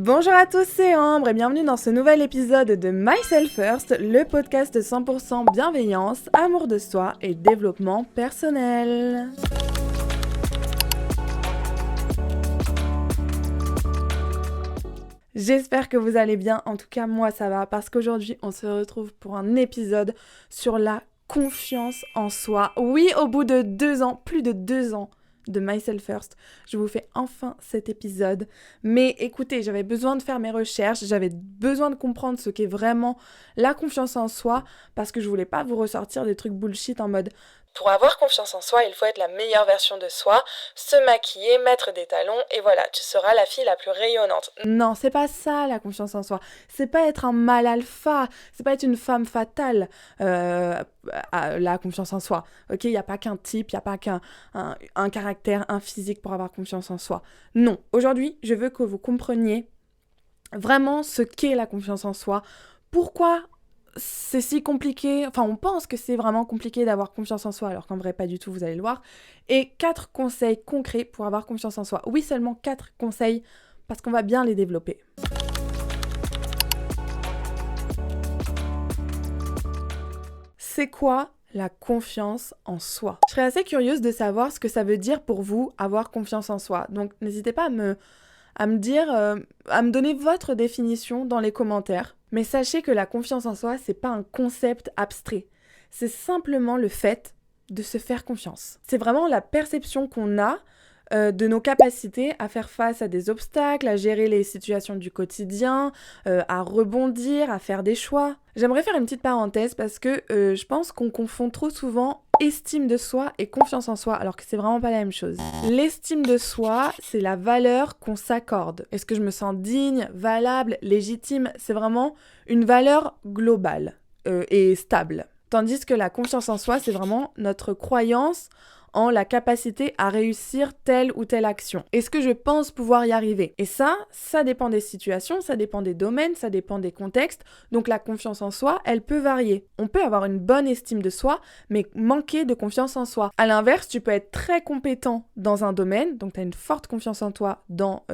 Bonjour à tous, c'est Ambre et bienvenue dans ce nouvel épisode de Myself First, le podcast 100% bienveillance, amour de soi et développement personnel. J'espère que vous allez bien, en tout cas moi ça va, parce qu'aujourd'hui on se retrouve pour un épisode sur la confiance en soi. Oui, au bout de 2 ans, plus de 2 ans de Myself First, je vous fais enfin cet épisode. Mais écoutez, j'avais besoin de faire mes recherches, j'avais besoin de comprendre ce qu'est vraiment la confiance en soi, parce que je voulais pas vous ressortir des trucs bullshit en mode pour avoir confiance en soi, il faut être la meilleure version de soi, se maquiller, mettre des talons, et voilà, tu seras la fille la plus rayonnante. Non, c'est pas ça la confiance en soi. C'est pas être un mâle alpha, c'est pas être une femme fatale, la confiance en soi. Ok, il n'y a pas qu'un type, il n'y a pas qu'un un caractère, un physique pour avoir confiance en soi. Non, aujourd'hui, je veux que vous compreniez vraiment ce qu'est la confiance en soi. Pourquoi c'est si compliqué, enfin on pense que c'est vraiment compliqué d'avoir confiance en soi, alors qu'en vrai pas du tout, vous allez le voir. Et 4 conseils concrets pour avoir confiance en soi. Oui, seulement 4 conseils, parce qu'on va bien les développer. C'est quoi la confiance en soi? Je serais assez curieuse de savoir ce que ça veut dire pour vous avoir confiance en soi. Donc n'hésitez pas à me dire, à me donner votre définition dans les commentaires. Mais sachez que la confiance en soi, c'est pas un concept abstrait. C'est simplement le fait de se faire confiance. C'est vraiment la perception qu'on a de nos capacités à faire face à des obstacles, à gérer les situations du quotidien, à rebondir, à faire des choix. J'aimerais faire une petite parenthèse parce que je pense qu'on confond trop souvent estime de soi et confiance en soi, alors que c'est vraiment pas la même chose. L'estime de soi, c'est la valeur qu'on s'accorde. Est-ce que je me sens digne, valable, légitime? C'est vraiment une valeur globale et stable. Tandis que la confiance en soi, c'est vraiment notre croyance en la capacité à réussir telle ou telle action. Est-ce que je pense pouvoir y arriver? Et ça dépend des situations, ça dépend des domaines, ça dépend des contextes. Donc la confiance en soi, elle peut varier. On peut avoir une bonne estime de soi, mais manquer de confiance en soi. À l'inverse, tu peux être très compétent dans un domaine, donc tu as une forte confiance en toi dans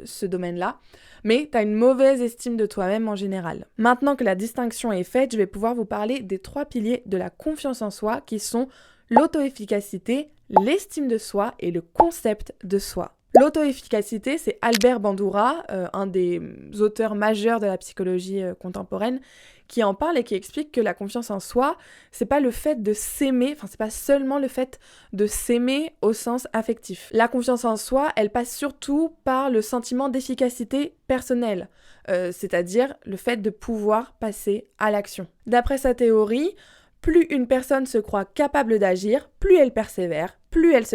ce domaine-là, mais tu as une mauvaise estime de toi-même en général. Maintenant que la distinction est faite, je vais pouvoir vous parler des 3 piliers de la confiance en soi qui sont l'auto-efficacité, l'estime de soi et le concept de soi. L'auto-efficacité, c'est Albert Bandura, un des auteurs majeurs de la psychologie contemporaine, qui en parle et qui explique que la confiance en soi, c'est pas le fait de s'aimer, c'est pas seulement le fait de s'aimer au sens affectif. La confiance en soi, elle passe surtout par le sentiment d'efficacité personnelle, c'est-à-dire le fait de pouvoir passer à l'action. D'après sa théorie, plus une personne se croit capable d'agir, plus elle persévère, plus elle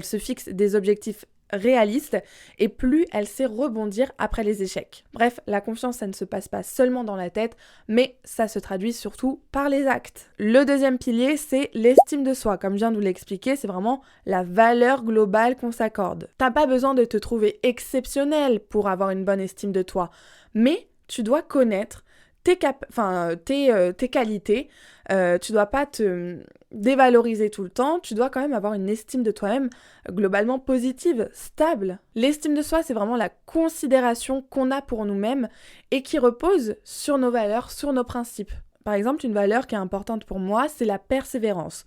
se fixe des objectifs réalistes et plus elle sait rebondir après les échecs. Bref, la confiance, ça ne se passe pas seulement dans la tête, mais ça se traduit surtout par les actes. Le deuxième pilier, c'est l'estime de soi. Comme je viens de vous l'expliquer, c'est vraiment la valeur globale qu'on s'accorde. T'as pas besoin de te trouver exceptionnel pour avoir une bonne estime de toi, mais tu dois connaître tes qualités, tu dois pas te dévaloriser tout le temps, tu dois quand même avoir une estime de toi-même globalement positive, stable. L'estime de soi, c'est vraiment la considération qu'on a pour nous-mêmes et qui repose sur nos valeurs, sur nos principes. Par exemple, une valeur qui est importante pour moi, c'est la persévérance.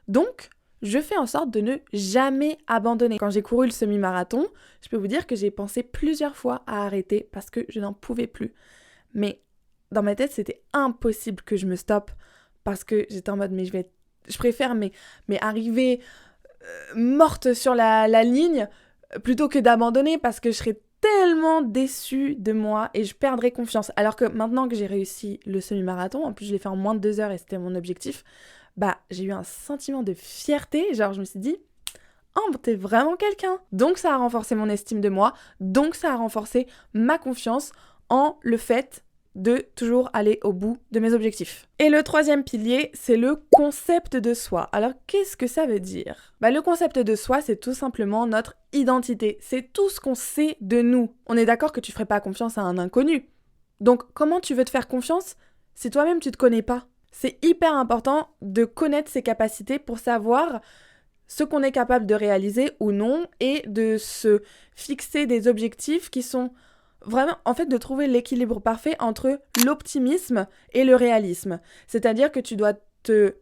Donc, je fais en sorte de ne jamais abandonner. Quand j'ai couru le semi-marathon, je peux vous dire que j'ai pensé plusieurs fois à arrêter parce que je n'en pouvais plus. Mais dans ma tête, c'était impossible que je me stoppe parce que j'étais en mode, mais je préfère arriver morte sur la ligne plutôt que d'abandonner parce que je serais tellement déçue de moi et je perdrais confiance. Alors que maintenant que j'ai réussi le semi-marathon, en plus je l'ai fait en moins de 2 heures et c'était mon objectif, j'ai eu un sentiment de fierté, genre je me suis dit, oh, t'es vraiment quelqu'un. Donc ça a renforcé mon estime de moi, donc ça a renforcé ma confiance en le fait de toujours aller au bout de mes objectifs. Et le 3e pilier, c'est le concept de soi. Alors, qu'est-ce que ça veut dire? Le concept de soi, c'est tout simplement notre identité. C'est tout ce qu'on sait de nous. On est d'accord que tu ferais pas confiance à un inconnu. Donc, comment tu veux te faire confiance si toi-même tu te connais pas? C'est hyper important de connaître ses capacités pour savoir ce qu'on est capable de réaliser ou non et de se fixer des objectifs qui sont vraiment, en fait, de trouver l'équilibre parfait entre l'optimisme et le réalisme. C'est-à-dire que tu dois te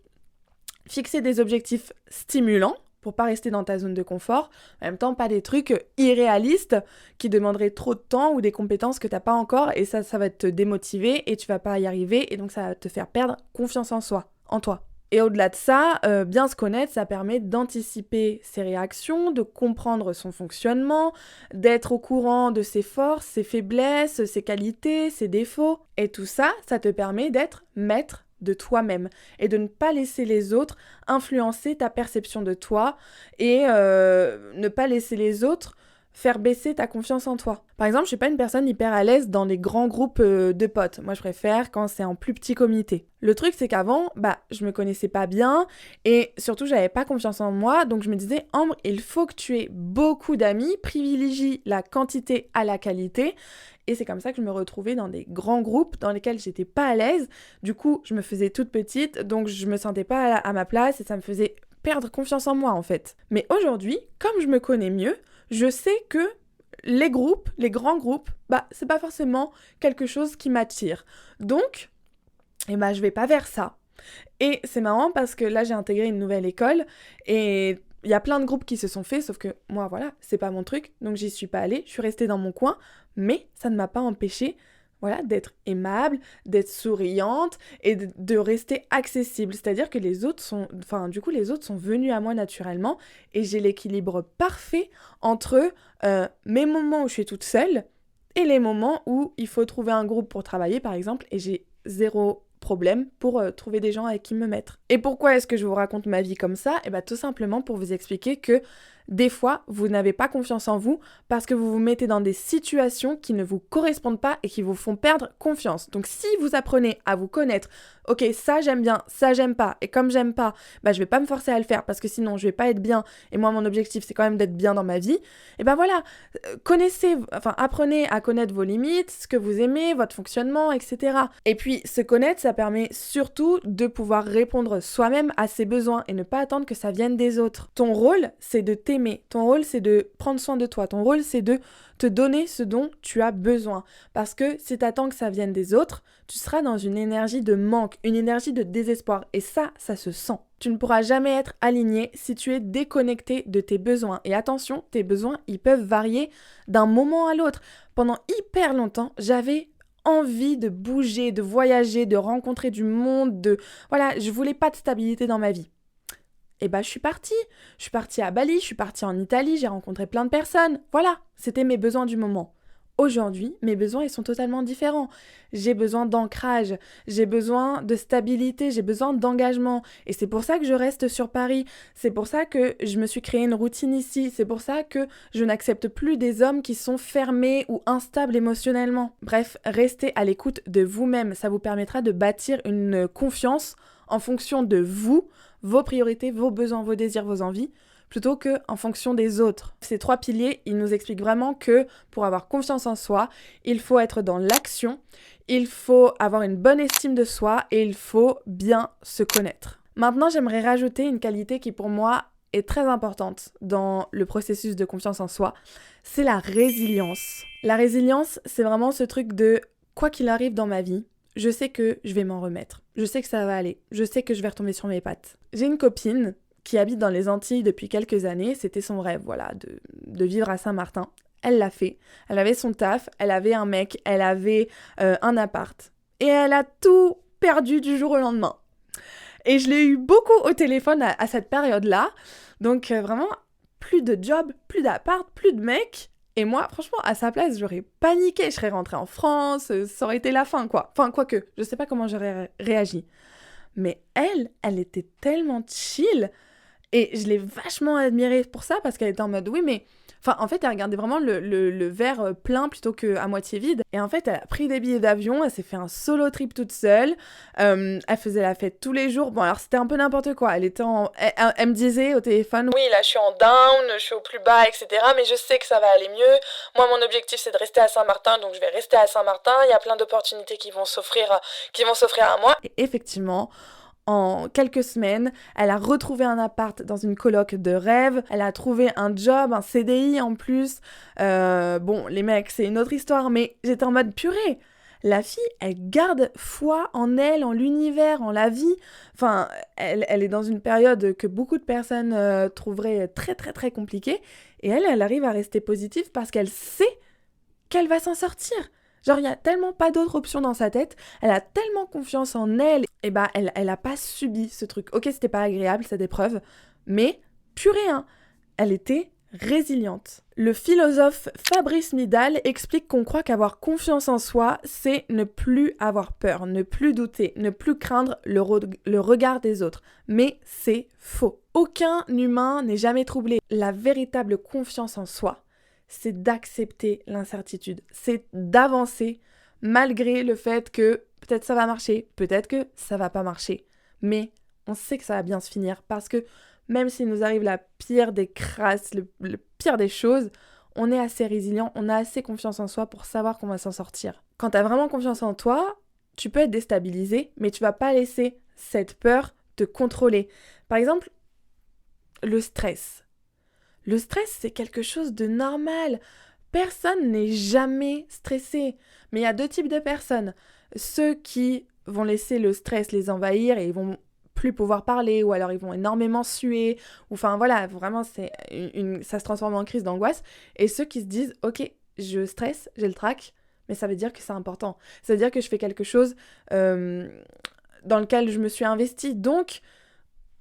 fixer des objectifs stimulants pour pas rester dans ta zone de confort, en même temps pas des trucs irréalistes qui demanderaient trop de temps ou des compétences que t'as pas encore, et ça va te démotiver et tu vas pas y arriver, et donc ça va te faire perdre confiance en toi. Et au-delà de ça, bien se connaître, ça permet d'anticiper ses réactions, de comprendre son fonctionnement, d'être au courant de ses forces, ses faiblesses, ses qualités, ses défauts. Et tout ça, ça te permet d'être maître de toi-même et de ne pas laisser les autres influencer ta perception de toi et ne pas laisser les autres faire baisser ta confiance en toi. Par exemple, je suis pas une personne hyper à l'aise dans les grands groupes de potes. Moi, je préfère quand c'est en plus petit comité. Le truc, c'est qu'avant, je me connaissais pas bien et surtout, j'avais pas confiance en moi. Donc, je me disais, Ambre, il faut que tu aies beaucoup d'amis, privilégie la quantité à la qualité. Et c'est comme ça que je me retrouvais dans des grands groupes dans lesquels j'étais pas à l'aise. Du coup, je me faisais toute petite, donc je me sentais pas à ma place et ça me faisait perdre confiance en moi, en fait. Mais aujourd'hui, comme je me connais mieux, je sais que les groupes, les grands groupes, c'est pas forcément quelque chose qui m'attire. Donc, je vais pas vers ça. Et c'est marrant parce que là, j'ai intégré une nouvelle école et il y a plein de groupes qui se sont faits, sauf que moi, voilà, c'est pas mon truc, donc j'y suis pas allée, je suis restée dans mon coin, mais ça ne m'a pas empêchée d'être aimable, d'être souriante et de rester accessible. C'est-à-dire que les autres sont venus à moi naturellement et j'ai l'équilibre parfait entre mes moments où je suis toute seule et les moments où il faut trouver un groupe pour travailler, par exemple, et j'ai zéro problème pour trouver des gens avec qui me mettre. Et pourquoi est-ce que je vous raconte ma vie comme ça ? Tout simplement pour vous expliquer que des fois, vous n'avez pas confiance en vous parce que vous vous mettez dans des situations qui ne vous correspondent pas et qui vous font perdre confiance. Donc si vous apprenez à vous connaître, ok, ça j'aime bien, ça j'aime pas, et comme j'aime pas, je vais pas me forcer à le faire parce que sinon je vais pas être bien, et moi mon objectif c'est quand même d'être bien dans ma vie, et apprenez à connaître vos limites, ce que vous aimez, votre fonctionnement, etc. Et puis se connaître, ça permet surtout de pouvoir répondre soi-même à ses besoins et ne pas attendre que ça vienne des autres. Ton rôle, c'est de t'aimer, ton rôle c'est de prendre soin de toi, ton rôle c'est de te donner ce dont tu as besoin. Parce que si tu attends que ça vienne des autres, tu seras dans une énergie de manque, une énergie de désespoir. Et ça se sent. Tu ne pourras jamais être aligné si tu es déconnecté de tes besoins. Et attention, tes besoins, ils peuvent varier d'un moment à l'autre. Pendant hyper longtemps, j'avais envie de bouger, de voyager, de rencontrer du monde, je voulais pas de stabilité dans ma vie. Et je suis partie. Je suis partie à Bali, je suis partie en Italie, j'ai rencontré plein de personnes. Voilà, c'était mes besoins du moment. Aujourd'hui, mes besoins, ils sont totalement différents. J'ai besoin d'ancrage, j'ai besoin de stabilité, j'ai besoin d'engagement. Et c'est pour ça que je reste sur Paris. C'est pour ça que je me suis créé une routine ici. C'est pour ça que je n'accepte plus des hommes qui sont fermés ou instables émotionnellement. Bref, restez à l'écoute de vous-même. Ça vous permettra de bâtir une confiance en fonction de vous, vos priorités, vos besoins, vos désirs, vos envies, plutôt qu'en fonction des autres. Ces 3 piliers, ils nous expliquent vraiment que pour avoir confiance en soi, il faut être dans l'action, il faut avoir une bonne estime de soi et il faut bien se connaître. Maintenant, j'aimerais rajouter une qualité qui pour moi est très importante dans le processus de confiance en soi, c'est la résilience. La résilience, c'est vraiment ce truc de quoi qu'il arrive dans ma vie, je sais que je vais m'en remettre. Je sais que ça va aller. Je sais que je vais retomber sur mes pattes. J'ai une copine qui habite dans les Antilles depuis quelques années. C'était son rêve, de vivre à Saint-Martin. Elle l'a fait. Elle avait son taf, elle avait un mec, elle avait un appart. Et elle a tout perdu du jour au lendemain. Et je l'ai eu beaucoup au téléphone à cette période-là. Donc vraiment, plus de job, plus d'appart, plus de mec. Et moi, franchement, à sa place, j'aurais paniqué. Je serais rentrée en France, ça aurait été la fin, quoi. Enfin, quoique, je sais pas comment j'aurais réagi. Mais elle était tellement chill. Et je l'ai vachement admirée pour ça, parce qu'elle était en mode, oui, mais... Enfin, en fait, elle regardait vraiment le verre plein plutôt qu'à moitié vide. Et en fait, elle a pris des billets d'avion, elle s'est fait un solo trip toute seule. Elle faisait la fête tous les jours. Bon, alors c'était un peu n'importe quoi. Elle me disait au téléphone, oui, là, je suis en down, je suis au plus bas, etc. Mais je sais que ça va aller mieux. Moi, mon objectif, c'est de rester à Saint-Martin, donc je vais rester à Saint-Martin. Il y a plein d'opportunités qui vont s'offrir à moi. Et effectivement, en quelques semaines. Elle a retrouvé un appart dans une coloc de rêve. Elle a trouvé un job, un CDI en plus. Bon, les mecs, c'est une autre histoire, mais j'étais en mode purée. La fille, elle garde foi en elle, en l'univers, en la vie. Enfin, elle est dans une période que beaucoup de personnes trouveraient très très très compliquée. Et elle arrive à rester positive parce qu'elle sait qu'elle va s'en sortir. Genre, il n'y a tellement pas d'autres options dans sa tête. Elle a tellement confiance en elle. Et bah, elle a pas subi ce truc. Ok, c'était pas agréable, cette épreuve. Mais, purée, hein, elle était résiliente. Le philosophe Fabrice Midal explique qu'on croit qu'avoir confiance en soi, c'est ne plus avoir peur, ne plus douter, ne plus craindre le regard des autres. Mais c'est faux. Aucun humain n'est jamais troublé. La véritable confiance en soi, c'est d'accepter l'incertitude, c'est d'avancer malgré le fait que peut-être ça va marcher, peut-être que ça va pas marcher. Mais on sait que ça va bien se finir parce que même s'il nous arrive la pire des crasses, le pire des choses, on est assez résilient, on a assez confiance en soi pour savoir qu'on va s'en sortir. Quand tu as vraiment confiance en toi, tu peux être déstabilisé, mais tu vas pas laisser cette peur te contrôler. Par exemple, le stress. Le stress, c'est quelque chose de normal. Personne n'est jamais stressé. Mais il y a deux types de personnes. Ceux qui vont laisser le stress les envahir et ils vont plus pouvoir parler, ou alors ils vont énormément suer, ou enfin voilà, vraiment ça se transforme en crise d'angoisse, et ceux qui se disent « Ok, je stresse, j'ai le trac, mais ça veut dire que c'est important, ça veut dire que je fais quelque chose dans lequel je me suis investie, donc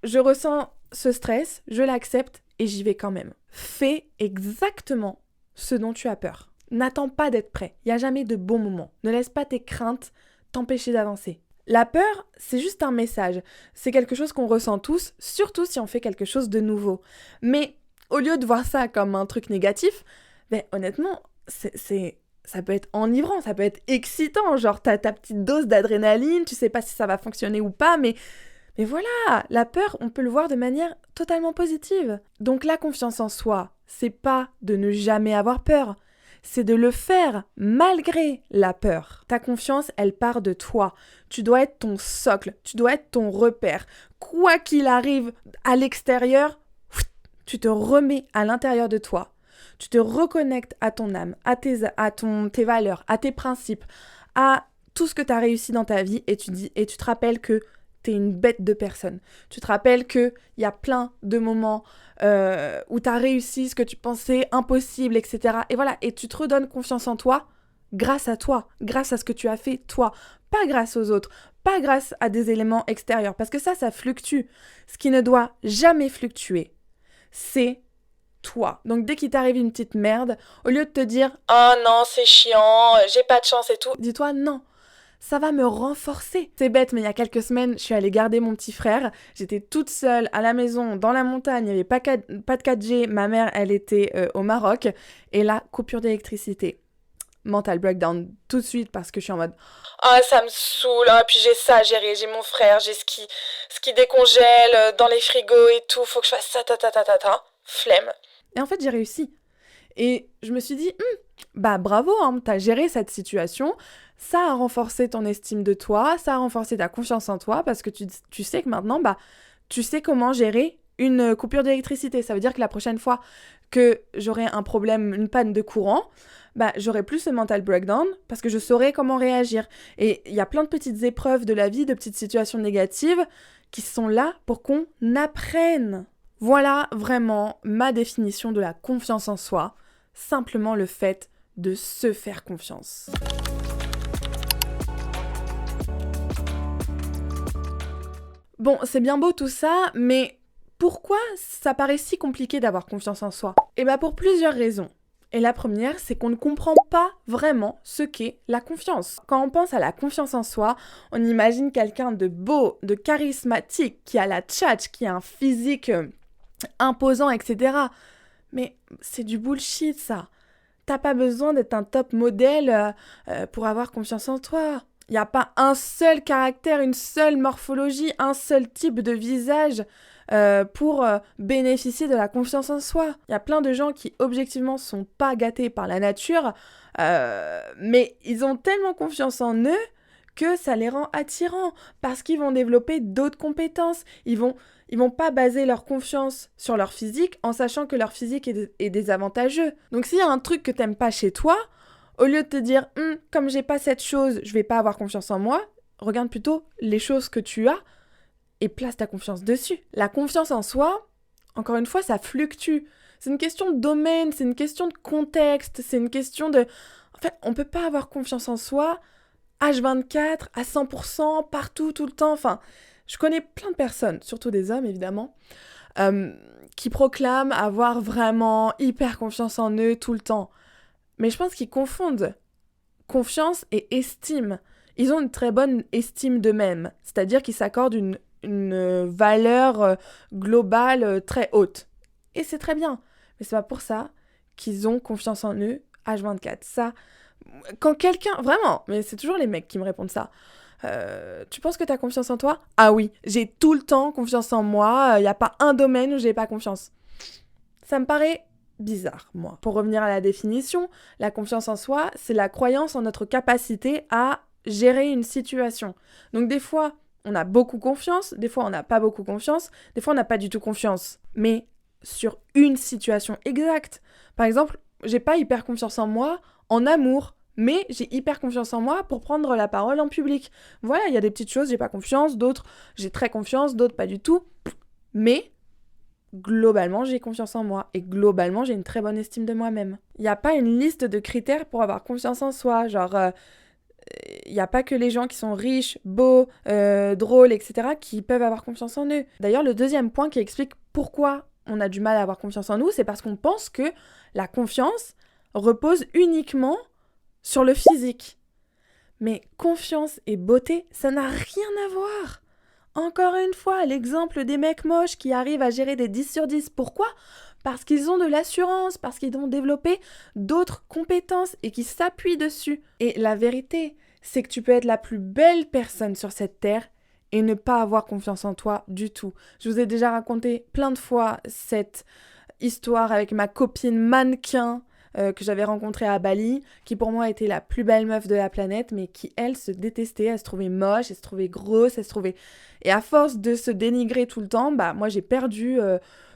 je ressens ce stress, je l'accepte, et j'y vais quand même. » Fais exactement ce dont tu as peur. N'attends pas d'être prêt, il n'y a jamais de bon moment. Ne laisse pas tes craintes t'empêcher d'avancer. La peur, c'est juste un message. C'est quelque chose qu'on ressent tous, surtout si on fait quelque chose de nouveau. Mais au lieu de voir ça comme un truc négatif, ben honnêtement, ça peut être enivrant, ça peut être excitant. Genre, t'as ta petite dose d'adrénaline, tu sais pas si ça va fonctionner ou pas, mais voilà, la peur, on peut le voir de manière totalement positive. Donc la confiance en soi, c'est pas de ne jamais avoir peur. C'est de le faire malgré la peur. Ta confiance, elle part de toi. Tu dois être ton socle, tu dois être ton repère. Quoi qu'il arrive à l'extérieur, tu te remets à l'intérieur de toi. Tu te reconnectes à ton âme, à tes valeurs, à tes principes, à tout ce que tu as réussi dans ta vie et tu te rappelles que t'es une bête de personne. Tu te rappelles qu'il y a plein de moments où t'as réussi ce que tu pensais impossible, etc. Et voilà, et tu te redonnes confiance en toi, grâce à ce que tu as fait toi. Pas grâce aux autres, pas grâce à des éléments extérieurs, parce que ça fluctue. Ce qui ne doit jamais fluctuer, c'est toi. Donc dès qu'il t'arrive une petite merde, au lieu de te dire « Oh non, c'est chiant, j'ai pas de chance et tout », dis-toi « Non, ça va me renforcer. » C'est bête, mais il y a quelques semaines, je suis allée garder mon petit frère. J'étais toute seule à la maison, dans la montagne, il n'y avait pas de 4G. Ma mère, elle était au Maroc. Et là, coupure d'électricité. Mental breakdown tout de suite parce que je suis en mode « Ah, ça me saoule, hein, puis j'ai ça à gérer, j'ai mon frère, j'ai ce qui décongèle dans les frigos et tout, faut que je fasse ça, flemme. » Et en fait, j'ai réussi. Et je me suis dit « Bah bravo, hein, t'as géré cette situation. » Ça a renforcé ton estime de toi, ça a renforcé ta confiance en toi parce que tu sais que maintenant, bah, tu sais comment gérer une coupure d'électricité. Ça veut dire que la prochaine fois que j'aurai un problème, une panne de courant, bah, j'aurai plus ce mental breakdown parce que je saurai comment réagir. Et il y a plein de petites épreuves de la vie, de petites situations négatives qui sont là pour qu'on apprenne. Voilà vraiment ma définition de la confiance en soi. Simplement le fait de se faire confiance. Bon, c'est bien beau tout ça, mais pourquoi ça paraît si compliqué d'avoir confiance en soi ? Eh bien pour plusieurs raisons. Et la première, c'est qu'on ne comprend pas vraiment ce qu'est la confiance. Quand on pense à la confiance en soi, on imagine quelqu'un de beau, de charismatique, qui a la tchatch, qui a un physique imposant, etc. Mais c'est du bullshit ça. T'as pas besoin d'être un top modèle pour avoir confiance en toi. Il n'y a pas un seul caractère, une seule morphologie, un seul type de visage pour bénéficier de la confiance en soi. Il y a plein de gens qui, objectivement, sont pas gâtés par la nature, mais ils ont tellement confiance en eux que ça les rend attirants, parce qu'ils vont développer d'autres compétences. Ils vont pas baser leur confiance sur leur physique en sachant que leur physique est désavantageux. Donc s'il y a un truc que t'aimes pas chez toi, au lieu de te dire comme j'ai pas cette chose, je vais pas avoir confiance en moi, regarde plutôt les choses que tu as et place ta confiance dessus. La confiance en soi, encore une fois, ça fluctue. C'est une question de domaine, c'est une question de contexte, c'est une question de... En fait, on peut pas avoir confiance en soi H24, à 100%, partout, tout le temps. Enfin, je connais plein de personnes, surtout des hommes évidemment, qui proclament avoir vraiment hyper confiance en eux tout le temps. Mais je pense qu'ils confondent confiance et estime. Ils ont une très bonne estime d'eux-mêmes, c'est-à-dire qu'ils s'accordent une valeur globale très haute. Et c'est très bien, mais c'est pas pour ça qu'ils ont confiance en eux H24. Ça, quand quelqu'un... Vraiment, mais c'est toujours les mecs qui me répondent ça. Tu penses que t'as confiance en toi ? Ah oui, j'ai tout le temps confiance en moi, il n'y a pas un domaine où j'ai pas confiance. Ça me paraît bizarre, moi. Pour revenir à la définition, la confiance en soi, c'est la croyance en notre capacité à gérer une situation. Donc des fois, on a beaucoup confiance, des fois on n'a pas beaucoup confiance, des fois on n'a pas du tout confiance. Mais sur une situation exacte. Par exemple, j'ai pas hyper confiance en moi en amour, mais j'ai hyper confiance en moi pour prendre la parole en public. Voilà, il y a des petites choses, j'ai pas confiance, d'autres j'ai très confiance, d'autres pas du tout. Mais globalement, j'ai confiance en moi et globalement, j'ai une très bonne estime de moi-même. Il n'y a pas une liste de critères pour avoir confiance en soi, genre il n'y a pas que les gens qui sont riches, beaux, drôles, etc. qui peuvent avoir confiance en eux. D'ailleurs, le deuxième point qui explique pourquoi on a du mal à avoir confiance en nous, c'est parce qu'on pense que la confiance repose uniquement sur le physique. Mais confiance et beauté, ça n'a rien à voir. Encore une fois, l'exemple des mecs moches qui arrivent à gérer des 10 sur 10. Pourquoi ? Parce qu'ils ont de l'assurance, parce qu'ils ont développé d'autres compétences et qui s'appuient dessus. Et la vérité, c'est que tu peux être la plus belle personne sur cette terre et ne pas avoir confiance en toi du tout. Je vous ai déjà raconté plein de fois cette histoire avec ma copine mannequin que j'avais rencontrée à Bali, qui pour moi était la plus belle meuf de la planète, mais qui, elle, se détestait, elle se trouvait moche, elle se trouvait grosse, elle se trouvait... Et à force de se dénigrer tout le temps, moi j'ai perdu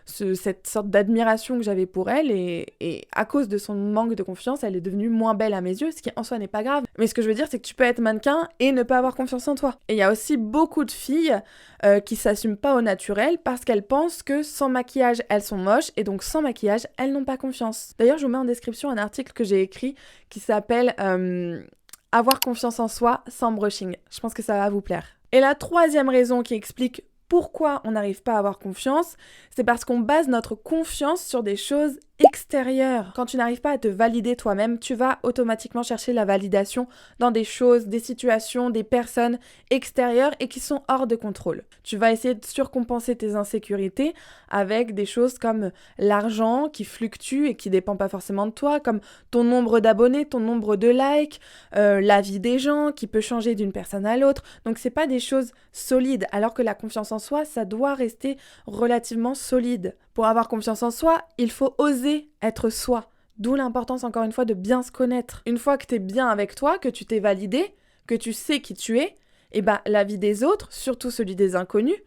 cette sorte d'admiration que j'avais pour elle, et à cause de son manque de confiance, elle est devenue moins belle à mes yeux, ce qui en soi n'est pas grave. Mais ce que je veux dire, c'est que tu peux être mannequin et ne pas avoir confiance en toi. Et il y a aussi beaucoup de filles qui s'assument pas au naturel parce qu'elles pensent que sans maquillage, elles sont moches, et donc sans maquillage, elles n'ont pas confiance. D'ailleurs, je vous mets en description un article que j'ai écrit qui s'appelle Avoir confiance en soi sans brushing. Je pense que ça va vous plaire. Et la troisième raison qui explique pourquoi on n'arrive pas à avoir confiance, c'est parce qu'on base notre confiance sur des choses extérieures. Quand tu n'arrives pas à te valider toi-même, tu vas automatiquement chercher la validation dans des choses, des situations, des personnes extérieures et qui sont hors de contrôle. Tu vas essayer de surcompenser tes insécurités avec des choses comme l'argent qui fluctue et qui dépend pas forcément de toi, comme ton nombre d'abonnés, ton nombre de likes, la vie des gens qui peut changer d'une personne à l'autre. Donc c'est pas des choses solides, alors que la confiance en soi, ça doit rester relativement solide. Pour avoir confiance en soi, il faut oser être soi. D'où l'importance, encore une fois, de bien se connaître. Une fois que t'es bien avec toi, que tu t'es validé, que tu sais qui tu es, et la vie des autres, surtout celui des inconnus,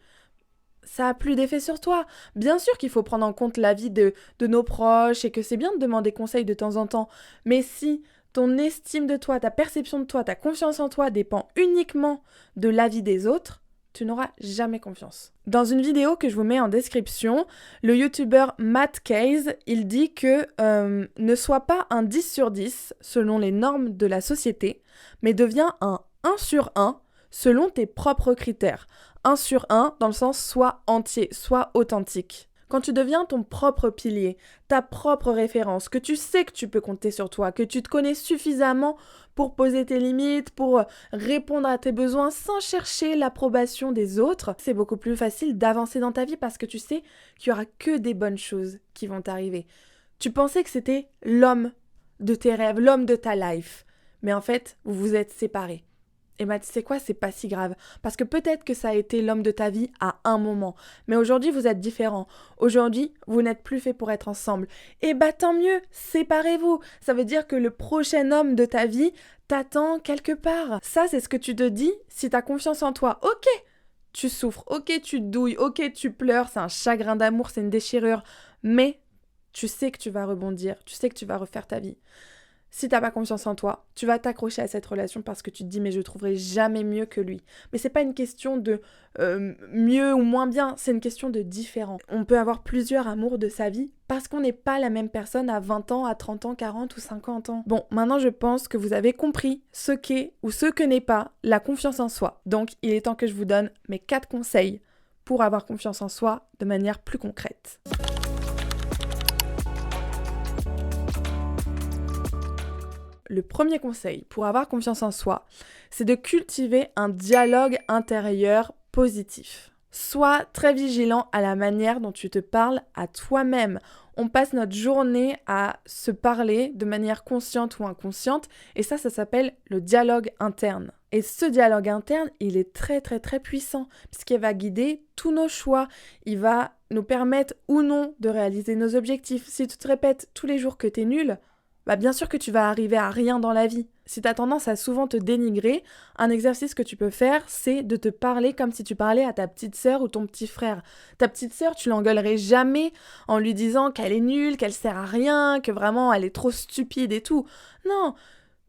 ça a plus d'effet sur toi. Bien sûr qu'il faut prendre en compte l'avis de nos proches et que c'est bien de demander conseil de temps en temps. Mais si ton estime de toi, ta perception de toi, ta confiance en toi dépend uniquement de l'avis des autres, tu n'auras jamais confiance. Dans une vidéo que je vous mets en description, le youtubeur Matt Case, il dit que ne sois pas un 10 sur 10 selon les normes de la société, mais deviens un 1 sur 1 selon tes propres critères. 1 sur 1 dans le sens sois entier, sois authentique. Quand tu deviens ton propre pilier, ta propre référence, que tu sais que tu peux compter sur toi, que tu te connais suffisamment pour poser tes limites, pour répondre à tes besoins sans chercher l'approbation des autres, c'est beaucoup plus facile d'avancer dans ta vie parce que tu sais qu'il n'y aura que des bonnes choses qui vont t'arriver. Tu pensais que c'était l'homme de tes rêves, l'homme de ta life, mais en fait, vous vous êtes séparés. eh ben tu sais quoi, c'est pas si grave. Parce que peut-être que ça a été l'homme de ta vie à un moment. Mais aujourd'hui, vous êtes différents. Aujourd'hui, vous n'êtes plus faits pour être ensemble. Et bah tant mieux, séparez-vous. Ça veut dire que le prochain homme de ta vie t'attend quelque part. Ça, c'est ce que tu te dis si t'as confiance en toi. Ok, tu souffres, ok, tu douilles, ok, tu pleures, c'est un chagrin d'amour, c'est une déchirure. Mais tu sais que tu vas rebondir, tu sais que tu vas refaire ta vie. Si t'as pas confiance en toi, tu vas t'accrocher à cette relation parce que tu te dis mais je trouverai jamais mieux que lui. Mais c'est pas une question de mieux ou moins bien, c'est une question de différent. On peut avoir plusieurs amours de sa vie parce qu'on n'est pas la même personne à 20 ans, à 30 ans, 40 ou 50 ans. Bon, maintenant je pense que vous avez compris ce qu'est ou ce que n'est pas la confiance en soi. Donc il est temps que je vous donne mes 4 conseils pour avoir confiance en soi de manière plus concrète. Le premier conseil pour avoir confiance en soi, c'est de cultiver un dialogue intérieur positif. Sois très vigilant à la manière dont tu te parles à toi-même. On passe notre journée à se parler de manière consciente ou inconsciente et ça s'appelle le dialogue interne. Et ce dialogue interne, il est très très très puissant puisqu'il va guider tous nos choix. Il va nous permettre ou non de réaliser nos objectifs. Si tu te répètes tous les jours que t'es nul, bah bien sûr que tu vas arriver à rien dans la vie. Si tu as tendance à souvent te dénigrer, un exercice que tu peux faire, c'est de te parler comme si tu parlais à ta petite sœur ou ton petit frère. Ta petite sœur, tu l'engueulerais jamais en lui disant qu'elle est nulle, qu'elle sert à rien, que vraiment elle est trop stupide et tout. Non,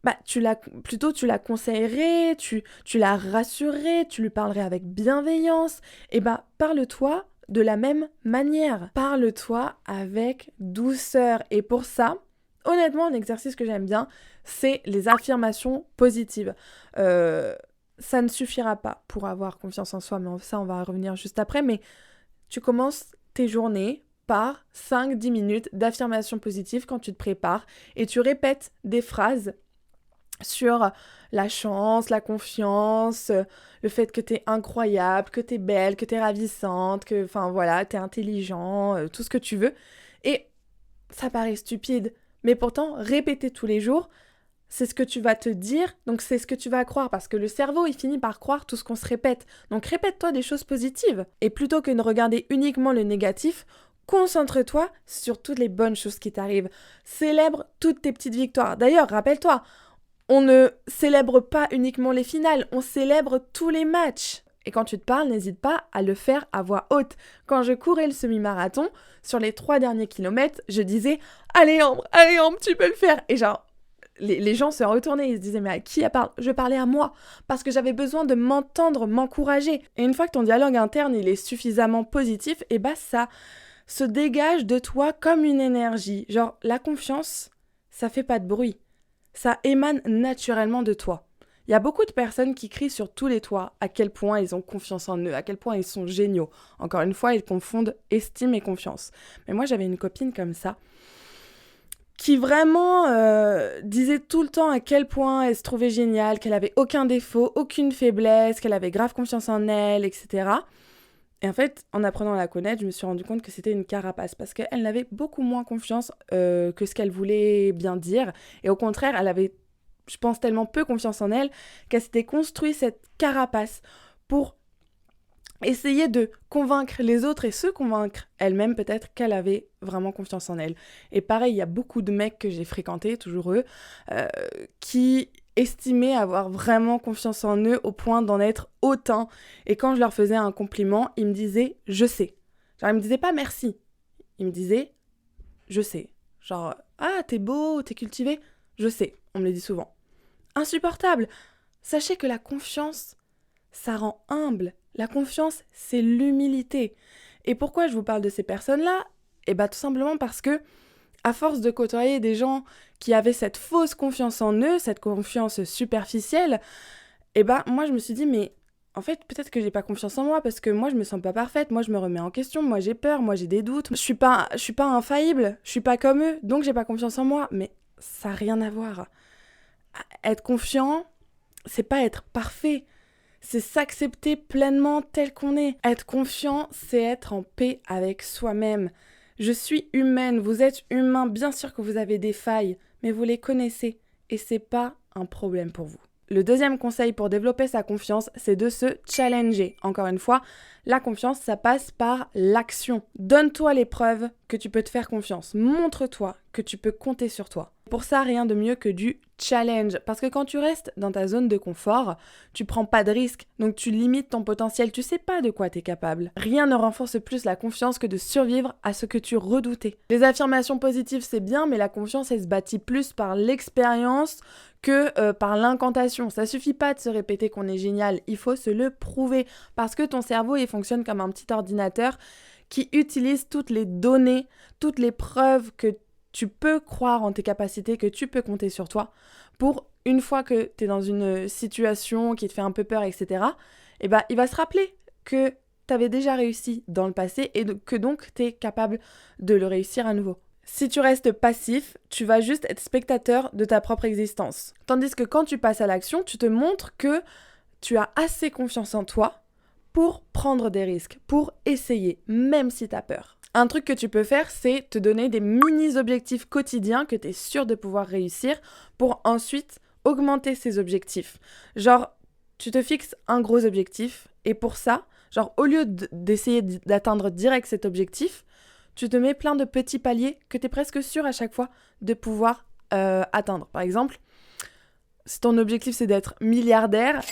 bah tu la conseillerais, tu la rassurerais, tu lui parlerais avec bienveillance. Et bah parle-toi de la même manière. Parle-toi avec douceur. Et pour ça, honnêtement, un exercice que j'aime bien, c'est les affirmations positives. Ça ne suffira pas pour avoir confiance en soi, mais ça, on va revenir juste après. Mais tu commences tes journées par 5-10 minutes d'affirmations positives quand tu te prépares et tu répètes des phrases sur la chance, la confiance, le fait que t'es incroyable, que t'es belle, que t'es ravissante, que, enfin voilà, t'es intelligent, tout ce que tu veux. Et ça paraît stupide, mais pourtant, répéter tous les jours, c'est ce que tu vas te dire, donc c'est ce que tu vas croire, parce que le cerveau, il finit par croire tout ce qu'on se répète. Donc répète-toi des choses positives. Et plutôt que de regarder uniquement le négatif, concentre-toi sur toutes les bonnes choses qui t'arrivent. Célèbre toutes tes petites victoires. D'ailleurs, rappelle-toi, on ne célèbre pas uniquement les finales, on célèbre tous les matchs. Et quand tu te parles, n'hésite pas à le faire à voix haute. Quand je courais le semi-marathon, sur les 3 derniers kilomètres, je disais « Allez Ambre, tu peux le faire !» Et genre, les gens se retournaient, ils se disaient « Mais à qui elle parle ?» Je parlais à moi, parce que j'avais besoin de m'entendre, m'encourager. Et une fois que ton dialogue interne, il est suffisamment positif, et bah ça se dégage de toi comme une énergie. Genre, la confiance, ça fait pas de bruit. Ça émane naturellement de toi. Il y a beaucoup de personnes qui crient sur tous les toits à quel point ils ont confiance en eux, à quel point ils sont géniaux. Encore une fois, ils confondent estime et confiance. Mais moi, j'avais une copine comme ça, qui vraiment disait tout le temps à quel point elle se trouvait géniale, qu'elle avait aucun défaut, aucune faiblesse, qu'elle avait grave confiance en elle, etc. Et en fait, en apprenant à la connaître, je me suis rendu compte que c'était une carapace, parce qu'elle n'avait beaucoup moins confiance que ce qu'elle voulait bien dire. Et au contraire, elle avait, je pense, tellement peu confiance en elle qu'elle s'était construit cette carapace pour essayer de convaincre les autres et se convaincre elle-même peut-être qu'elle avait vraiment confiance en elle. Et pareil, il y a beaucoup de mecs que j'ai fréquentés, toujours eux, qui estimaient avoir vraiment confiance en eux au point d'en être hautain. Et quand je leur faisais un compliment, ils me disaient « je sais ». Genre, ils me disaient pas « merci ». Ils me disaient « je sais ». Genre « ah, t'es beau, t'es cultivé ». Je sais, on me le dit souvent. Insupportable. Sachez que la confiance, ça rend humble. La confiance, c'est l'humilité. Et pourquoi je vous parle de ces personnes-là ? Eh bien, tout simplement parce que, à force de côtoyer des gens qui avaient cette fausse confiance en eux, cette confiance superficielle, eh ben, moi, je me suis dit, mais en fait, peut-être que j'ai pas confiance en moi parce que moi, je me sens pas parfaite, moi, je me remets en question, moi, j'ai peur, moi, j'ai des doutes, je suis pas infaillible, je suis pas comme eux, donc j'ai pas confiance en moi. Mais ça n'a rien à voir. Être confiant, c'est pas être parfait. C'est s'accepter pleinement tel qu'on est. Être confiant, c'est être en paix avec soi-même. Je suis humaine, vous êtes humain, bien sûr que vous avez des failles, mais vous les connaissez et c'est pas un problème pour vous. le deuxième conseil pour développer sa confiance, c'est de se challenger. Encore une fois, la confiance, ça passe par l'action. Donne-toi les preuves que tu peux te faire confiance. Montre-toi que tu peux compter sur toi. Pour ça, rien de mieux que du challenge. Parce que quand tu restes dans ta zone de confort, tu prends pas de risques. Donc tu limites ton potentiel. Tu sais pas de quoi tu es capable. Rien ne renforce plus la confiance que de survivre à ce que tu redoutais. Les affirmations positives, c'est bien, mais la confiance, elle se bâtit plus par l'expérience que par l'incantation. Ça suffit pas de se répéter qu'on est génial. Il faut se le prouver. Parce que ton cerveau, il fonctionne comme un petit ordinateur qui utilise toutes les données, toutes les preuves que tu peux croire en tes capacités, que tu peux compter sur toi pour, une fois que tu es dans une situation qui te fait un peu peur, etc., il va se rappeler que tu avais déjà réussi dans le passé et que donc tu es capable de le réussir à nouveau. Si tu restes passif, tu vas juste être spectateur de ta propre existence. Tandis que quand tu passes à l'action, tu te montres que tu as assez confiance en toi pour prendre des risques, pour essayer, même si tu as peur. Un truc que tu peux faire, c'est te donner des mini-objectifs quotidiens que tu es sûr de pouvoir réussir pour ensuite augmenter ces objectifs. Genre, tu te fixes un gros objectif et pour ça, genre au lieu d'essayer d'atteindre direct cet objectif, tu te mets plein de petits paliers que tu es presque sûr à chaque fois de pouvoir atteindre. Par exemple, si ton objectif c'est d'être milliardaire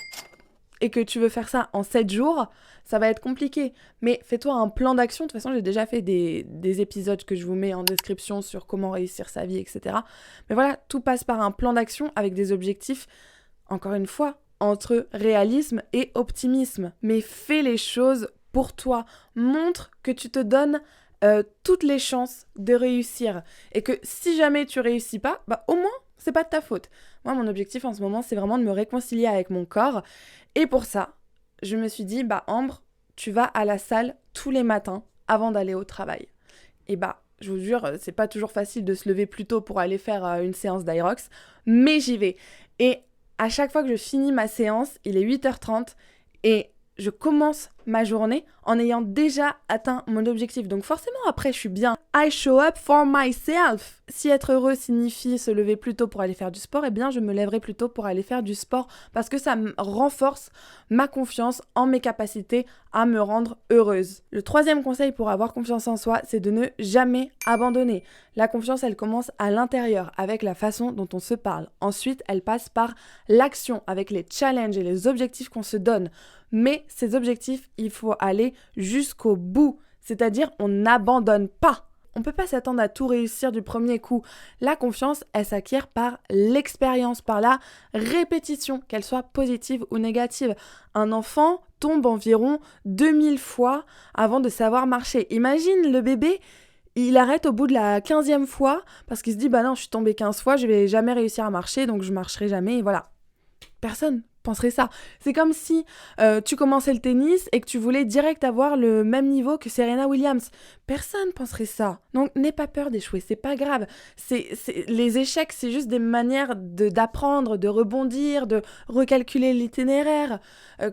et que tu veux faire ça en 7 jours, ça va être compliqué. Mais fais-toi un plan d'action. De toute façon, j'ai déjà fait des épisodes que je vous mets en description sur comment réussir sa vie, etc. Mais voilà, tout passe par un plan d'action avec des objectifs, encore une fois, entre réalisme et optimisme. Mais fais les choses pour toi. Montre que tu te donnes toutes les chances de réussir. Et que si jamais tu réussis pas, au moins, c'est pas de ta faute. Moi, mon objectif en ce moment, c'est vraiment de me réconcilier avec mon corps. Et pour ça, je me suis dit, Ambre, tu vas à la salle tous les matins avant d'aller au travail. Et je vous jure, c'est pas toujours facile de se lever plus tôt pour aller faire une séance d'Aerox, mais j'y vais. Et à chaque fois que je finis ma séance, il est 8h30 et je commence ma journée en ayant déjà atteint mon objectif. Donc forcément, après, je suis bien. I show up for myself. Si être heureux signifie se lever plus tôt pour aller faire du sport, eh bien, je me lèverai plus tôt pour aller faire du sport parce que ça me renforce ma confiance en mes capacités à me rendre heureuse. Le troisième conseil pour avoir confiance en soi, c'est de ne jamais abandonner. La confiance, elle commence à l'intérieur avec la façon dont on se parle. Ensuite, elle passe par l'action avec les challenges et les objectifs qu'on se donne. Mais ces objectifs, il faut aller jusqu'au bout. C'est-à-dire, on n'abandonne pas. On ne peut pas s'attendre à tout réussir du premier coup. La confiance, elle s'acquiert par l'expérience, par la répétition, qu'elle soit positive ou négative. Un enfant tombe environ 2000 fois avant de savoir marcher. Imagine le bébé, il arrête au bout de la 15e fois parce qu'il se dit « non, je suis tombé 15 fois, je vais jamais réussir à marcher, donc je marcherai jamais. » Et voilà. Personne penserait ça. C'est comme si tu commençais le tennis et que tu voulais direct avoir le même niveau que Serena Williams. Personne penserait ça. Donc, n'aie pas peur d'échouer, c'est pas grave. Les échecs, c'est juste des manières d'apprendre, de rebondir, de recalculer l'itinéraire.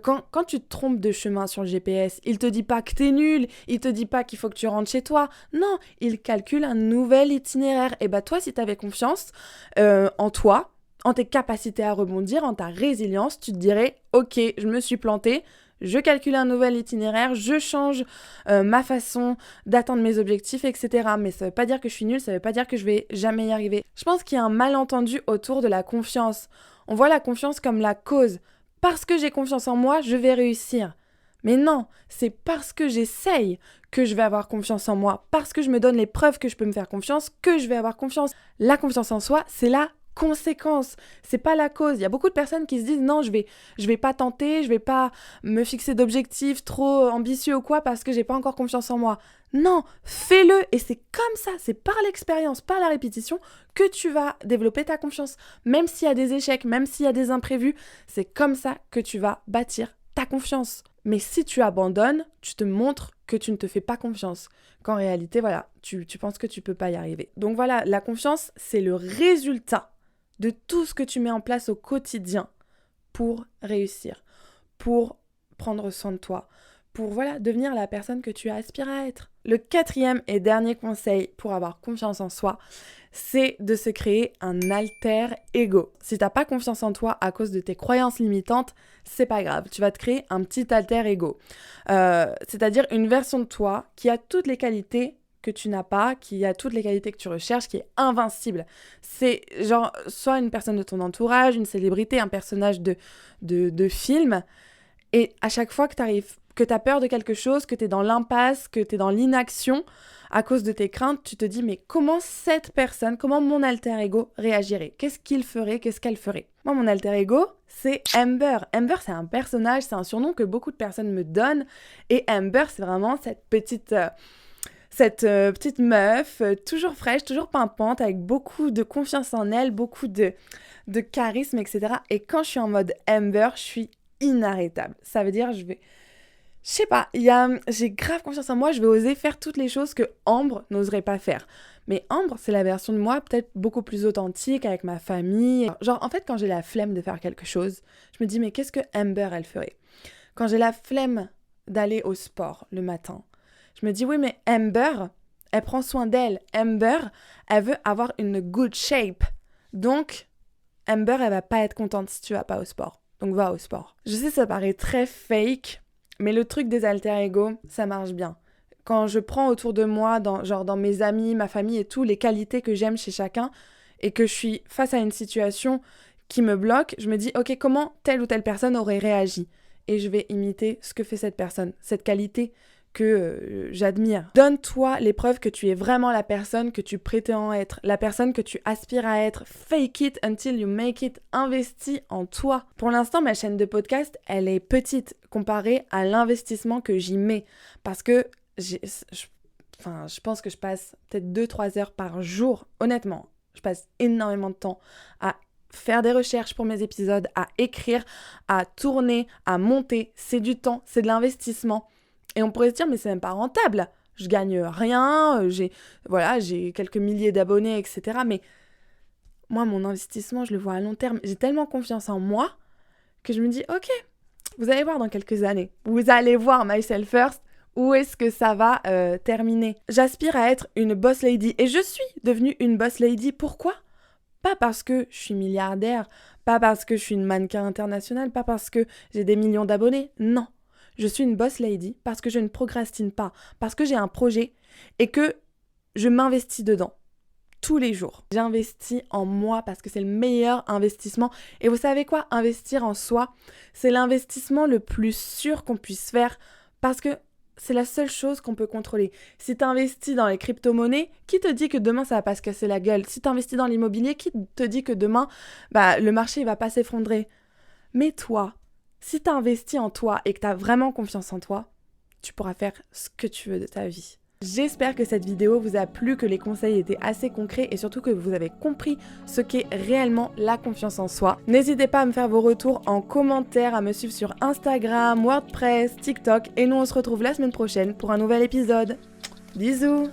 Quand tu te trompes de chemin sur le GPS, il te dit pas que t'es nul, il te dit pas qu'il faut que tu rentres chez toi. Non, il calcule un nouvel itinéraire. Et toi, si t'avais confiance en toi, en tes capacités à rebondir, en ta résilience, tu te dirais « Ok, je me suis plantée, je calcule un nouvel itinéraire, je change ma façon d'atteindre mes objectifs, etc. » Mais ça ne veut pas dire que je suis nulle, ça ne veut pas dire que je vais jamais y arriver. Je pense qu'il y a un malentendu autour de la confiance. On voit la confiance comme la cause. Parce que j'ai confiance en moi, je vais réussir. Mais non, c'est parce que j'essaye que je vais avoir confiance en moi. Parce que je me donne les preuves que je peux me faire confiance, que je vais avoir confiance. La confiance en soi, c'est la conséquence, c'est pas la cause. Il y a beaucoup de personnes qui se disent non, je vais pas tenter, je vais pas me fixer d'objectifs trop ambitieux ou quoi parce que j'ai pas encore confiance en moi. Non, fais-le et c'est comme ça, c'est par l'expérience, par la répétition que tu vas développer ta confiance. Même s'il y a des échecs, même s'il y a des imprévus, c'est comme ça que tu vas bâtir ta confiance. Mais si tu abandonnes, tu te montres que tu ne te fais pas confiance. Qu'en réalité, voilà, tu penses que tu peux pas y arriver. Donc voilà, la confiance, c'est le résultat de tout ce que tu mets en place au quotidien pour réussir, pour prendre soin de toi, pour devenir la personne que tu aspires à être. Le quatrième et dernier conseil pour avoir confiance en soi, c'est de se créer un alter ego. Si t'as pas confiance en toi à cause de tes croyances limitantes, c'est pas grave, tu vas te créer un petit alter ego. C'est-à-dire une version de toi qui a toutes les qualités que tu n'as pas, qui a toutes les qualités que tu recherches, qui est invincible. C'est genre soit une personne de ton entourage, une célébrité, un personnage de film, et à chaque fois que t'arrives, que t'as peur de quelque chose, que t'es dans l'impasse, que t'es dans l'inaction, à cause de tes craintes, tu te dis mais comment cette personne, comment mon alter ego réagirait? Qu'est-ce qu'il ferait? Qu'est-ce qu'elle ferait? Moi, mon alter ego, c'est Amber. Amber, c'est un personnage, c'est un surnom que beaucoup de personnes me donnent, et Amber, c'est vraiment cette petite meuf, toujours fraîche, toujours pimpante, avec beaucoup de confiance en elle, beaucoup de charisme, etc. Et quand je suis en mode Amber, je suis inarrêtable. Ça veut dire, je sais pas, j'ai grave confiance en moi, je vais oser faire toutes les choses que Ambre n'oserait pas faire. Mais Ambre, c'est la version de moi peut-être beaucoup plus authentique, avec ma famille. Genre, en fait, quand j'ai la flemme de faire quelque chose, je me dis, mais qu'est-ce que Amber, elle ferait? Quand j'ai la flemme d'aller au sport le matin, je me dis, oui, mais Amber, elle prend soin d'elle. Amber, elle veut avoir une good shape. Donc, Amber, elle va pas être contente si tu vas pas au sport. Donc, va au sport. Je sais, ça paraît très fake, mais le truc des alter ego, ça marche bien. Quand je prends autour de moi, dans mes amis, ma famille et tout, les qualités que j'aime chez chacun, et que je suis face à une situation qui me bloque, je me dis, ok, comment telle ou telle personne aurait réagi? Et je vais imiter ce que fait cette personne, cette qualité que j'admire. Donne-toi les preuves que tu es vraiment la personne que tu prétends être, la personne que tu aspires à être. Fake it until you make it. Investis en toi. Pour l'instant, ma chaîne de podcast, elle est petite comparée à l'investissement que j'y mets. Parce que je pense que je passe peut-être 2-3 heures par jour. Honnêtement, je passe énormément de temps à faire des recherches pour mes épisodes, à écrire, à tourner, à monter. C'est du temps, c'est de l'investissement. Et on pourrait se dire, mais c'est même pas rentable. Je gagne rien, j'ai quelques milliers d'abonnés, etc. Mais moi, mon investissement, je le vois à long terme. J'ai tellement confiance en moi que je me dis, ok, vous allez voir dans quelques années. Vous allez voir Myself First, où est-ce que ça va terminer. J'aspire à être une boss lady. Et je suis devenue une boss lady. Pourquoi ? Pas parce que je suis milliardaire, pas parce que je suis une mannequin internationale, pas parce que j'ai des millions d'abonnés. Non. Je suis une boss lady parce que je ne procrastine pas, parce que j'ai un projet et que je m'investis dedans tous les jours. J'investis en moi parce que c'est le meilleur investissement. Et vous savez quoi? Investir en soi, c'est l'investissement le plus sûr qu'on puisse faire parce que c'est la seule chose qu'on peut contrôler. Si tu investis dans les crypto-monnaies, qui te dit que demain ça va pas se casser la gueule? Si tu investis dans l'immobilier, qui te dit que demain le marché il va pas s'effondrer? Mais toi, si tu investis en toi et que tu as vraiment confiance en toi, tu pourras faire ce que tu veux de ta vie. J'espère que cette vidéo vous a plu, que les conseils étaient assez concrets et surtout que vous avez compris ce qu'est réellement la confiance en soi. N'hésitez pas à me faire vos retours en commentaire, à me suivre sur Instagram, WordPress, TikTok et nous on se retrouve la semaine prochaine pour un nouvel épisode. Bisous!